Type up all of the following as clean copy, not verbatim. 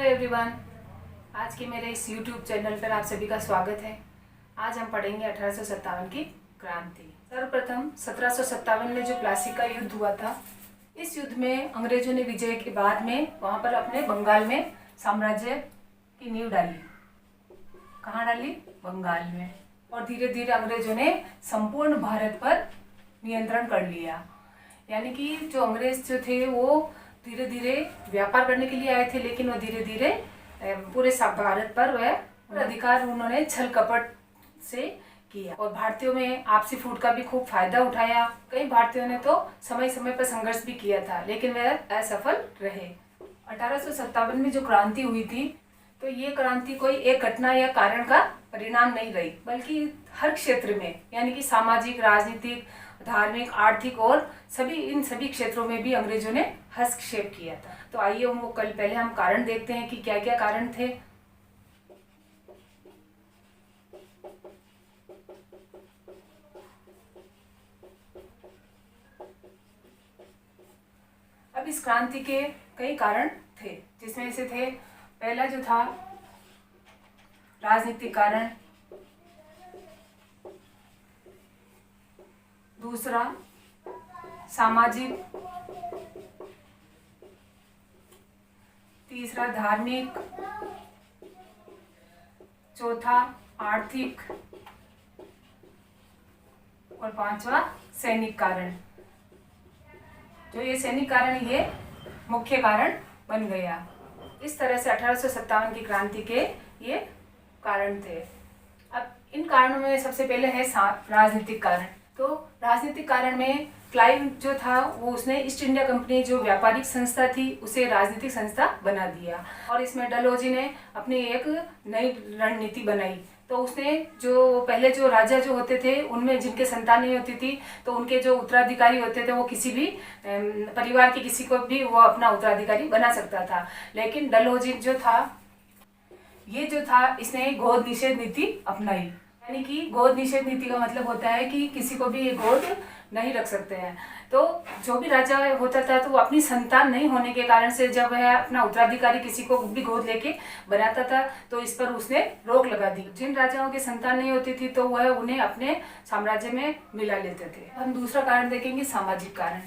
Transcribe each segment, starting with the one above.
Hello everyone, आज के मेरे इस यूट्यूब चैनल पर आप सभी का स्वागत है। आज हम पढ़ेंगे 1857 की क्रांति। सर्वप्रथम 1757 में जो प्लासी का युद्ध हुआ था, इस युद्ध में अंग्रेजों ने विजय के बाद में वहाँ पर अपने बंगाल में साम्राज्य की नींव डाली। कहाँ डाली? बंगाल में। और धीरे धीरे अंग्रेजों ने संपूर्ण भारत पर नियंत्रण कर लिया। यानी कि जो अंग्रेज जो थे वो धीरे धीरे व्यापार करने के लिए आए थे, लेकिन वह धीरे धीरे पूरे भारत पर वह अधिकार उन्होंने छल कपट से किया और भारतीयों में आपसी फूट का भी खूब फायदा उठाया। कई भारतीयों ने तो समय समय पर संघर्ष भी किया था, लेकिन वह असफल रहे। 1857 में जो क्रांति हुई थी, तो ये क्रांति कोई एक घटना या कारण का परिणाम नहीं रही, बल्कि हर क्षेत्र में, यानी कि सामाजिक, राजनीतिक, धार्मिक, आर्थिक और इन सभी क्षेत्रों में भी अंग्रेजों ने हस्तक्षेप किया था। तो आइए उनको पहले हम कारण देखते हैं कि क्या क्या कारण थे। अब इस क्रांति के कई कारण थे, जिसमें से थे, पहला जो था राजनीतिक कारण, दूसरा सामाजिक, तीसरा धार्मिक, चौथा आर्थिक और पांचवा सैनिक कारण। जो ये सैनिक कारण ये मुख्य कारण बन गया। इस तरह से 1857 की क्रांति के ये कारण थे। अब इन कारणों में सबसे पहले है राजनीतिक कारण। तो राजनीतिक कारण में क्लाइव जो था वो उसने ईस्ट इंडिया कंपनी जो व्यापारिक संस्था थी उसे राजनीतिक संस्था बना दिया और इसमें डलहौजी ने अपनी एक नई रणनीति बनाई। तो उसने जो पहले जो राजा जो होते थे उनमें जिनके संतान नहीं होती थी, तो उनके जो उत्तराधिकारी होते थे वो किसी भी परिवार के किसी को भी वो अपना उत्तराधिकारी बना सकता था। लेकिन डलहौजी जो था इसने गोद निषेध नीति अपनाई। यानी कि गोद निषेध नीति का मतलब होता है कि किसी को भी गोद नहीं रख सकते हैं। तो जो भी राजा होता था तो वो अपनी संतान नहीं होने के कारण से जब वह अपना उत्तराधिकारी किसी को भी गोद लेके बनाता था तो इस पर उसने रोक लगा दी। जिन राजाओं की संतान नहीं होती थी तो वह उन्हें अपने साम्राज्य में मिला लेते थे। हम दूसरा कारण देखेंगे, सामाजिक कारण।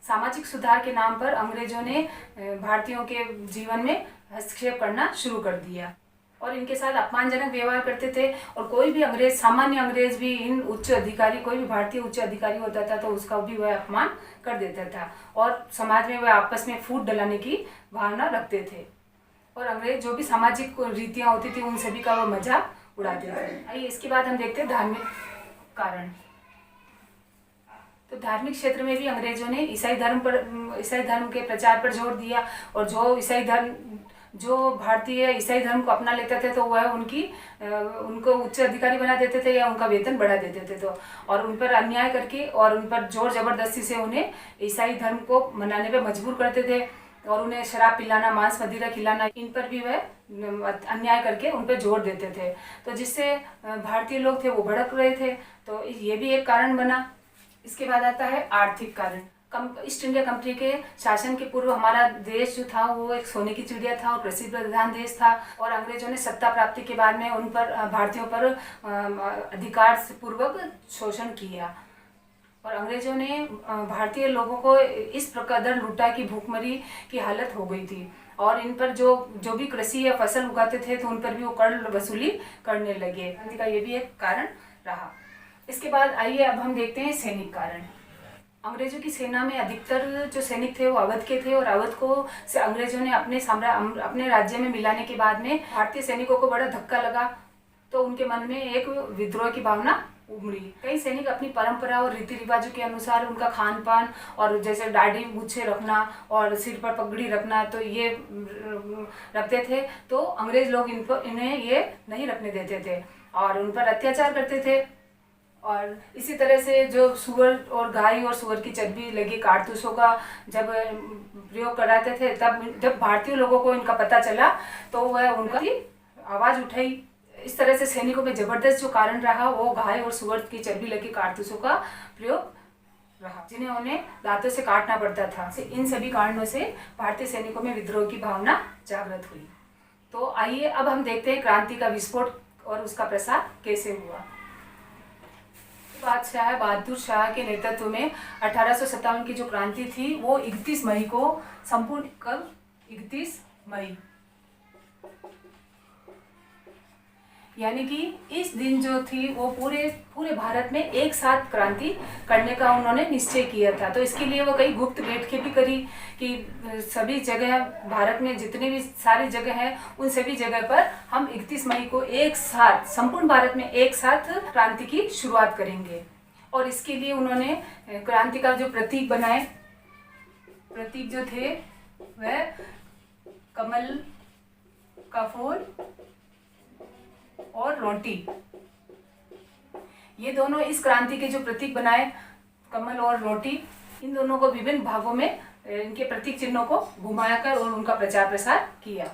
सामाजिक सुधार के नाम पर अंग्रेजों ने भारतीयों के जीवन में हस्तक्षेप करना शुरू कर दिया और इनके साथ अपमानजनक व्यवहार करते थे। और कोई भी अंग्रेज, सामान्य अंग्रेज भी इन उच्च अधिकारी, कोई भी भारतीय उच्च अधिकारी होता था तो उसका भी वह अपमान कर देता था और समाज में वह आपस में फूट डलाने की भावना रखते थे। और अंग्रेज जो भी सामाजिक रीतियां होती थी उन सभी का वो मजाक उड़ाते थे। आइए इसके बाद हम देखते हैं धार्मिक कारण। तो धार्मिक क्षेत्र में भी अंग्रेजों ने ईसाई धर्म के प्रचार पर जोर दिया और जो भारतीय ईसाई धर्म को अपना लेते थे तो वह उनको उच्च अधिकारी बना देते थे या उनका वेतन बढ़ा देते थे। तो और उन पर अन्याय करके और उन पर जोर जबरदस्ती से उन्हें ईसाई धर्म को मनाने पे मजबूर करते थे और उन्हें शराब पिलाना, मांस मदिरा खिलाना, इन पर भी वह अन्याय करके उन पर जोर देते थे। तो जिससे भारतीय लोग थे वो भड़क रहे थे। तो ये भी एक कारण बना। इसके बाद आता है आर्थिक कारण। ईस्ट इंडिया कंपनी के शासन के पूर्व हमारा देश जो था वो एक सोने की चिड़िया था और कृषि प्रधान देश था और अंग्रेजों ने सत्ता प्राप्ति के बाद में उन पर भारतीयों पर अधिकार पूर्वक शोषण किया और अंग्रेजों ने भारतीय लोगों को इस प्रकार लूटा कि भूखमरी की हालत हो गई थी और इन पर जो भी कृषि या फसल उगाते थे तो उन पर भी वो कर वसूली करने लगे। का ये भी एक कारण रहा। इसके बाद आइए अब हम देखते हैं सैनिक कारण। अंग्रेजों की सेना में अधिकतर जो सैनिक थे वो अवध के थे और अवध को से अंग्रेजों ने अपने राज्य में मिलाने के बाद में भारतीय सैनिकों को बड़ा धक्का लगा तो उनके मन में एक विद्रोह की भावना उमड़ी। कई सैनिक अपनी परंपरा और रीति रिवाजों के अनुसार उनका खान पान और जैसे दाढ़ी मूछें रखना और सिर पर पगड़ी रखना तो ये रखते थे, तो अंग्रेज लोग इन्हें ये नहीं रखने देते थे और उन पर अत्याचार करते थे। और इसी तरह से जो सुअर और गाय और सुअर की चर्बी लगी कारतूसों का जब प्रयोग कराते थे, तब जब भारतीय लोगों को इनका पता चला तो वह उनका आवाज़ उठाई। इस तरह से सैनिकों में जबरदस्त जो कारण रहा वो गाय और सुअर की चर्बी लगी कारतूसों का प्रयोग रहा, जिन्हें उन्हें दांतों से काटना पड़ता था। इन सभी कारणों से भारतीय सैनिकों में विद्रोह की भावना जागृत हुई। तो आइए अब हम देखते हैं क्रांति का विस्फोट और उसका प्रसार कैसे हुआ। बादशाह बहादुर शाह के नेतृत्व में 1857 की जो क्रांति थी वो 31 मई को संपूर्ण, कब 31 मई, यानी कि इस दिन जो थी वो पूरे भारत में एक साथ क्रांति करने का उन्होंने निश्चय किया था। तो इसके लिए वो कई गुप्त बैठकें भी करी कि सभी जगह भारत में जितने भी सारी जगह हैं उन सभी जगह पर हम 31 मई को एक साथ संपूर्ण भारत में एक साथ क्रांति की शुरुआत करेंगे। और इसके लिए उन्होंने क्रांति का जो प्रतीक बनाए, प्रतीक जो थे वह कमल का फूल और रोटी, ये दोनों इस क्रांति के जो प्रतीक बनाए, कमल और रोटी, इन दोनों को विभिन्न भागों में इनके प्रतीक चिन्हों को घुमाकर और उनका प्रचार प्रसार किया।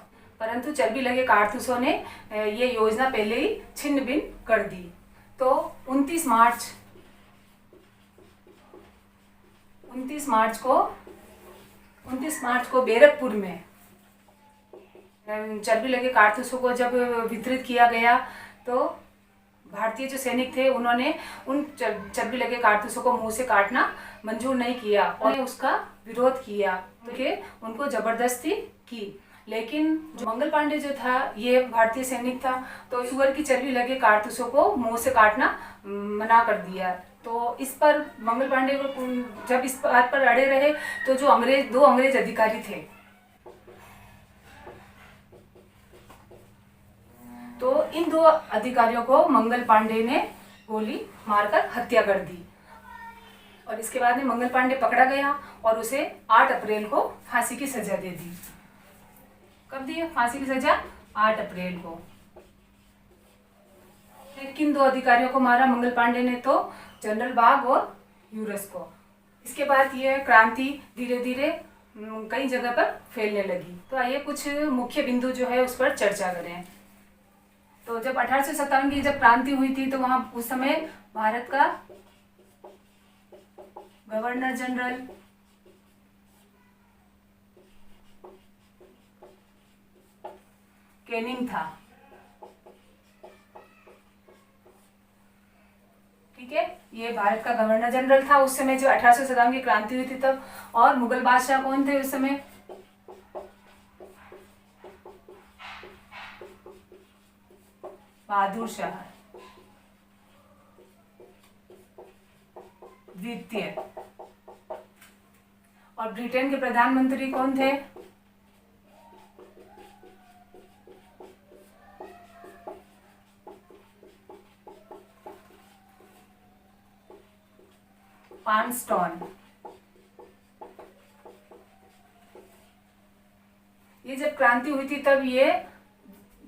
परंतु चर्बी लगे कारतूसों ने ये योजना पहले ही छिन्न भिन्न कर दी। तो 29 मार्च को बैरकपुर में चर्बी लगे कारतूसों को जब वितरित किया गया तो भारतीय जो सैनिक थे उन्होंने उन चर्बी लगे कारतूसों को मुंह से काटना मंजूर नहीं किया और उसका विरोध किया, तो उनको जबरदस्ती की। लेकिन जो मंगल पांडे जो था ये भारतीय सैनिक था, तो शुगर की चर्बी लगे कारतूसों को मुंह से काटना मना कर दिया। तो इस पर मंगल पांडे को जब इस बात पर अड़े रहे तो जो दो अंग्रेज अधिकारी थे, तो इन दो अधिकारियों को मंगल पांडे ने गोली मारकर हत्या कर दी। और इसके बाद में मंगल पांडे पकड़ा गया और उसे 8 अप्रैल को फांसी की सजा दे दी। कब दी फांसी की सजा? 8 अप्रैल को। किन दो अधिकारियों को मारा मंगल पांडे ने? तो जनरल बाग और यूरस को। इसके बाद यह क्रांति धीरे धीरे कई जगह पर फैलने लगी। तो आइए कुछ मुख्य बिंदु जो है उस पर चर्चा करें। तो जब 1857 की जब क्रांति हुई थी तो वहां उस समय भारत का गवर्नर जनरल कैनिंग था। ठीक है, ये भारत का गवर्नर जनरल था उस समय जो 1857 की क्रांति हुई थी तब। और मुगल बादशाह कौन थे उस समय? बहादुर शाह द्वितीय। और ब्रिटेन के प्रधानमंत्री कौन थे? पार्नस्टॉन। ये जब क्रांति हुई थी तब ये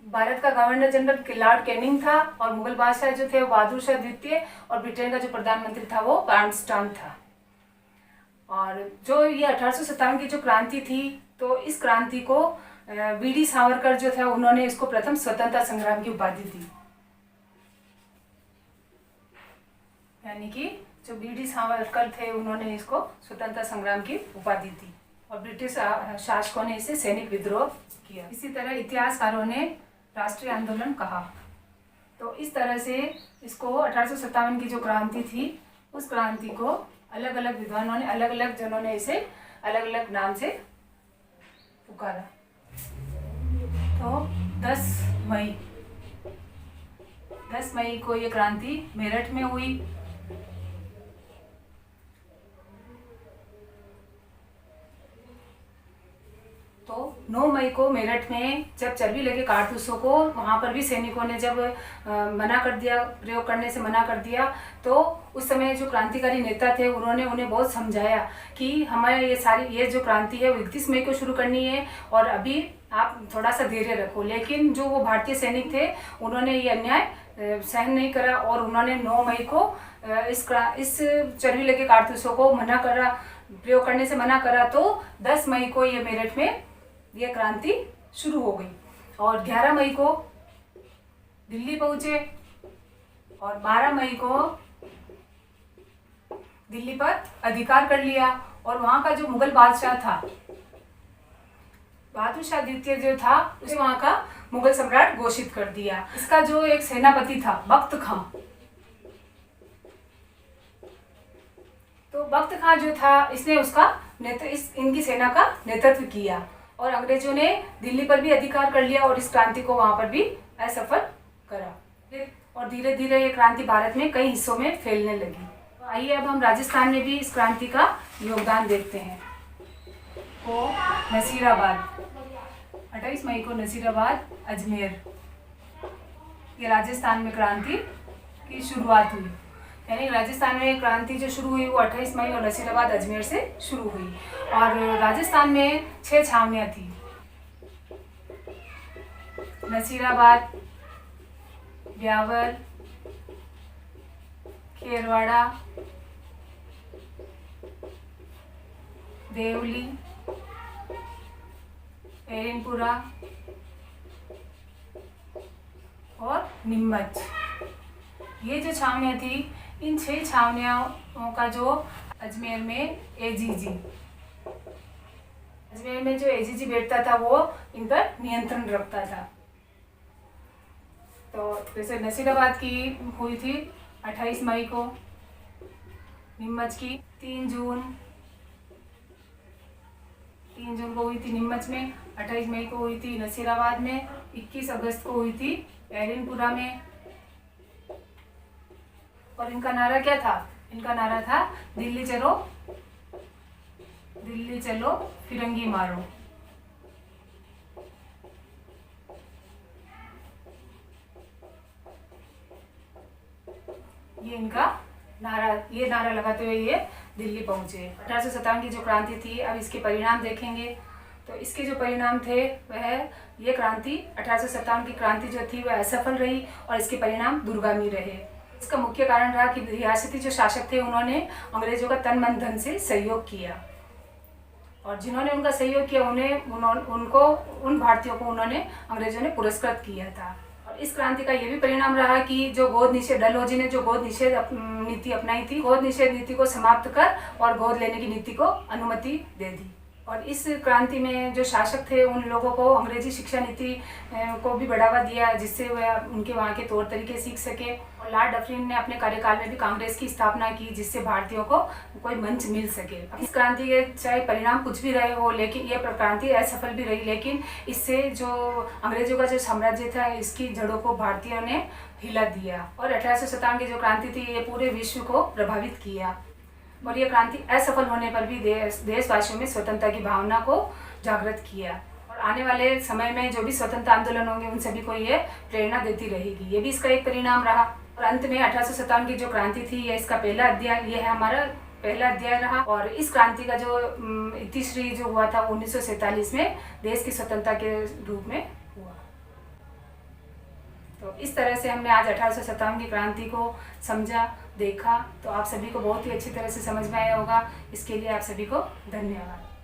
भारत का गवर्नर जनरल लॉर्ड कैनिंग था और मुगल बादशाह जो थे बहादुर शाह द्वितीय और ब्रिटेन का जो प्रधानमंत्री था वो पार्नस्टॉन था। और जो ये 1857 की जो क्रांति थी तो इस क्रांति को वीडी सावरकर जो था उन्होंने इसको प्रथम स्वतंत्रता संग्राम की उपाधि दी। यानी कि जो वीडी सावरकर थे उन्होंने इसको स्वतंत्रता संग्राम की उपाधि दी और ब्रिटिश शासकों ने इसे सैनिक विद्रोह किया। इसी तरह इतिहासकारों ने राष्ट्रीय आंदोलन कहा। तो इस तरह से इसको 1857 की जो क्रांति थी उस क्रांति को अलग अलग विद्वानों ने, अलग अलग जनों ने इसे अलग अलग नाम से पुकारा। तो 10 मई को ये क्रांति मेरठ में हुई। तो 9 मई को मेरठ में जब चर्बी लगे कारतूसों को वहाँ पर भी सैनिकों ने जब मना कर दिया, प्रयोग करने से मना कर दिया, तो उस समय जो क्रांतिकारी नेता थे उन्होंने उन्हें बहुत समझाया कि हमें ये जो क्रांति है वो 31 मई को शुरू करनी है और अभी आप थोड़ा सा धैर्य रखो। लेकिन जो वो भारतीय सैनिक थे उन्होंने ये अन्याय सहन नहीं करा और उन्होंने 9 मई को इस चर्बी लगे कारतूसों को मना करा, प्रयोग करने से मना करा। तो 10 मई को ये मेरठ में यह क्रांति शुरू हो गई और 11 मई को दिल्ली पहुंचे और 12 मई को दिल्ली पर अधिकार कर लिया और वहाँ का जो मुगल बादशाह था, बहादुर शाह द्वितीय जो था, उसे वहाँ का मुगल सम्राट घोषित कर दिया। इसका जो एक सेनापति था बख्त खां, तो बख्त खां जो था इसने उसका इनकी सेना का नेतृत्व किया और अंग्रेजों ने दिल्ली पर भी अधिकार कर लिया और इस क्रांति को वहाँ पर भी असफल करा और धीरे धीरे ये क्रांति भारत में कई हिस्सों में फैलने लगी। तो आइए अब हम राजस्थान में भी इस क्रांति का योगदान देखते हैं। तो नसीराबाद, 28 मई को नसीराबाद अजमेर, ये राजस्थान में क्रांति की शुरुआत हुई। यानी राजस्थान में क्रांति जो शुरू हुई वो 28 मई और नसीराबाद अजमेर से शुरू हुई। और राजस्थान में 6 छावनियाँ थी, नसीराबाद, ब्यावर, खेरवाड़ा, देवली, एरिनपुरा और नीमच। ये जो छावनियाँ थी, इन 6 छावनियों का जो अजमेर में एजीजी बैठता था वो इन पर नियंत्रण रखता था। तो जैसे नसीराबाद की हुई थी 28 मई को, नीमच की 3 जून को हुई थी नीमच में, 28 मई को हुई थी नसीराबाद में, 21 अगस्त को हुई थी एरिनपुरा में। और इनका नारा क्या था? इनका नारा था दिल्ली चलो फिरंगी मारो। ये नारा लगाते हुए ये दिल्ली पहुंचे। 1857 की जो क्रांति थी, अब इसके परिणाम देखेंगे। तो इसके जो परिणाम थे वह ये क्रांति 1857 की क्रांति जो थी वह असफल रही और इसके परिणाम दूरगामी रहे। इसका मुख्य कारण रहा कि रियासती जो शासक थे उन्होंने अंग्रेजों का तन मन धन से सहयोग किया और जिन्होंने उनका सहयोग किया उन भारतीयों को अंग्रेजों ने पुरस्कृत किया था। और इस क्रांति का ये भी परिणाम रहा कि जो गोद निषेध डलहौजी ने जो गोद निषेध नीति अपनाई थी, गोद निषेध नीति को समाप्त कर और गोद लेने की नीति को अनुमति दे दी। और इस क्रांति में जो शासक थे उन लोगों को अंग्रेजी शिक्षा नीति को भी बढ़ावा दिया, जिससे वह उनके वहाँ के तौर तरीके सीख सके। और लॉर्ड डफरिन ने अपने कार्यकाल में भी कांग्रेस की स्थापना की, जिससे भारतीयों को कोई मंच मिल सके। इस क्रांति के चाहे परिणाम कुछ भी रहे हो, लेकिन ये क्रांति असफल भी रही, लेकिन इससे जो अंग्रेजों का जो साम्राज्य था इसकी जड़ों को भारतीयों ने हिला दिया। और 1857 की जो क्रांति थी ये पूरे विश्व को प्रभावित किया और ये क्रांति असफल होने पर भी देशवासियों में स्वतंत्रता की भावना को जागृत किया। और आने वाले समय में जो भी स्वतंत्रता आंदोलन होंगे उन सभी को ये प्रेरणा देती रहेगी। ये भी इसका एक परिणाम रहा। और अंत में 1857 की जो क्रांति थी ये इसका पहला अध्याय, ये है हमारा पहला अध्याय रहा। और इस क्रांति का जो इतिश्री जो हुआ था 1947 में देश की स्वतंत्रता के रूप में हुआ। तो इस तरह से हमने आज 1857 की क्रांति को समझा, देखा। तो आप सभी को बहुत ही अच्छी तरह से समझ में आया होगा। इसके लिए आप सभी को धन्यवाद।